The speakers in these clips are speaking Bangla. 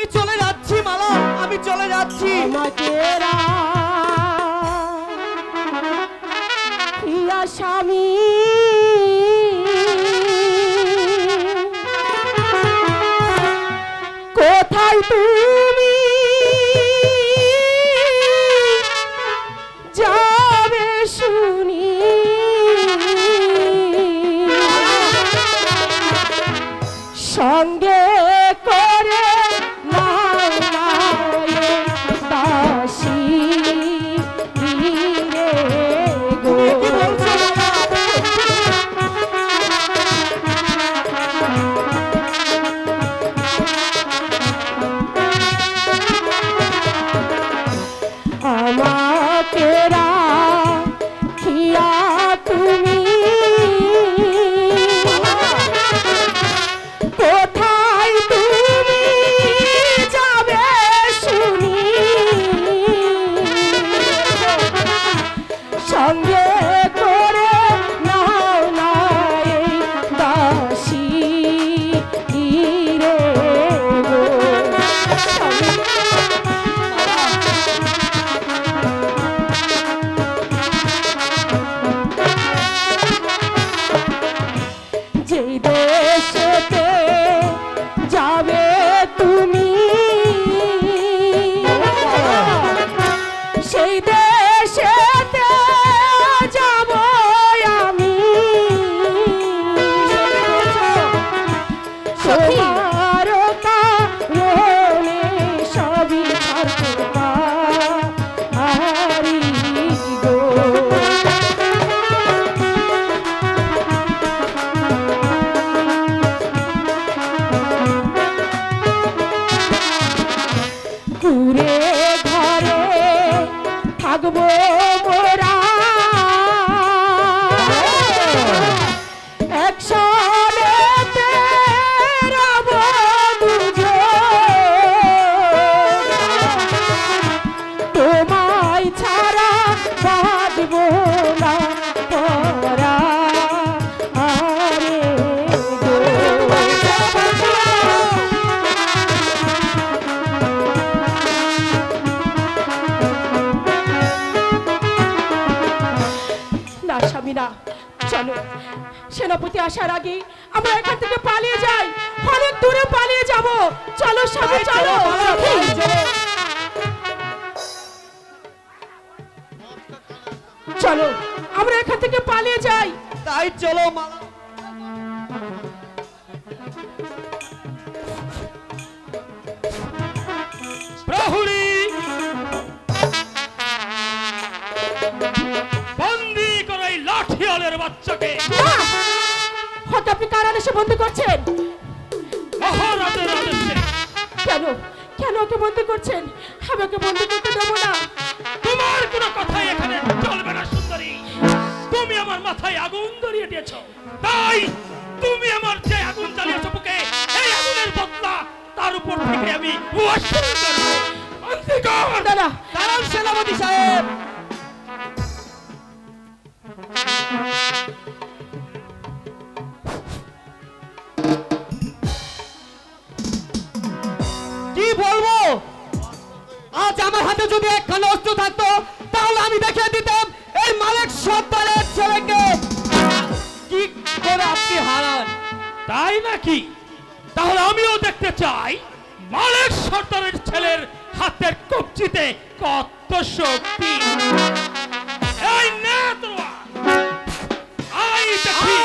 আমি চলে যাচ্ছি মালা, আমি চলে যাচ্ছি। আমাকে রাখিয়া স্বামী কোথায় তুমি যাবে শুনি সঙ্গে করে নাও দাসী রে গো। আমাকে রাখিয়া তুমি কোথায় তুমি যাবে শুনি সঙ্গে করে নাও নাই দাসী রে গো। যেই দেশেতে যাবে তুমি সেই দেশেতে যাব আমি তোমার কারণে সবই ছাড়তে পারি গো। ঘুরে ঘরে থাকবো মোরা একসাথে রব দুজন তোমায় ছাড়া বাঁচবো না পরা আরে গো। না স্বামী না, চলো সেনাপতি আসার আগে আমরা এখান থেকে পালিয়ে যাই, অনেক দূরে পালিয়ে যাব। চলো স্বামী চলো, চলো আমরা এখান থেকে পালিয়ে যাই। তাই চলো মালা। প্রহরী বন্দি করে এই লাঠিয়ালের বাচ্চাকে। হঠাৎ আপনি কার আদেশে বন্দি করছেন? মহারাজের আদেশে। কেন কেন ওকে বন্দি করছেন? আমাকে বন্দি করতে দেবো না। তোমার কোনো কথাই এখানে চলবে না সুন্দরী। তুমি আমার মাথায় আগুন ধরিয়ে দিয়েছো, তাই তুমি আমার যে আগুন জ্বালিয়েছো বুকে, এই আগুনের বদলা তার উপর থেকে আমি ওয়াসিল করব। বন্দি কর। দাদা দাঁড়ান সেনাপতি সাহেব। কি বলবো, আজ আমার হাতে যদি একখানা অস্ত্র থাকতো তাহলে আমি দেখিয়ে দিতাম এই মালিক সর্দারের ছেলেকে কি করে আপনি হারান। তাই নাকি? তাহলে আমিও দেখতে চাই মালিক সর্দারের ছেলের হাতের কবজিতে কত শক্তি। এই নে তলোয়ার, আই দেখি।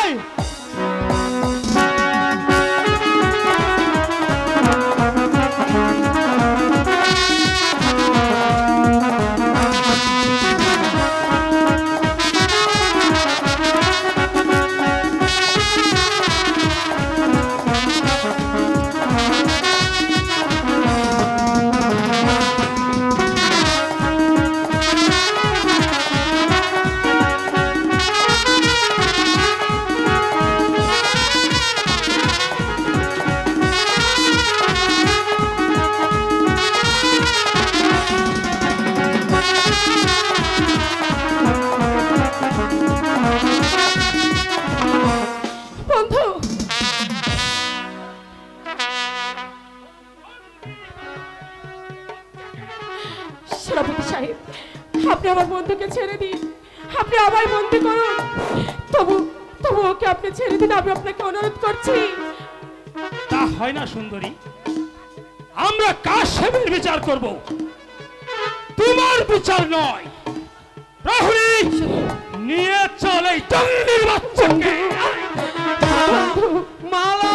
সেনাপতি সাহেব, আপনি আমার বন্ধুকে ছেড়ে দিন, আপনি আমায় বন্দি করুন, তবু তবু ওকে আপনি ছেড়ে দিন, আমি আপনাকে অনুরোধ করছি। তা হয় না সুন্দরী, আমরা কাশেমের বিচার করব, তোমার বিচার নয়। প্রহরী, নিয়ে চল এই চন্ডির বাচ্চাকে। মালা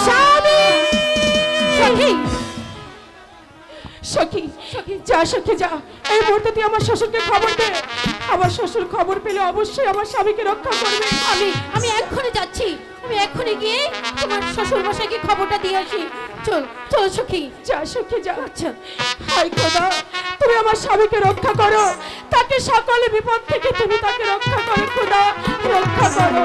স্বামী! সখী! সখী, সখী, যা সখী যা, এই মুহূর্তে তুই আমার শ্বশুরকে খবর দে। আমার শ্বশুর খবর পেলে অবশ্যই আমার স্বামীকে রক্ষা করবে। আমি এক্ষুনি যাচ্ছি, আমি এক্ষুনি গিয়ে তোমার শ্বশুর মশাইকে খবরটা দিয়ে আসি। চল চল সখী। যা সখী যা। হাই খোদা, তুমি আমার স্বামীকে রক্ষা করো, তাকে সকল বিপদ থেকে তুমি তাকে রক্ষা করো খোদা, রক্ষা করো।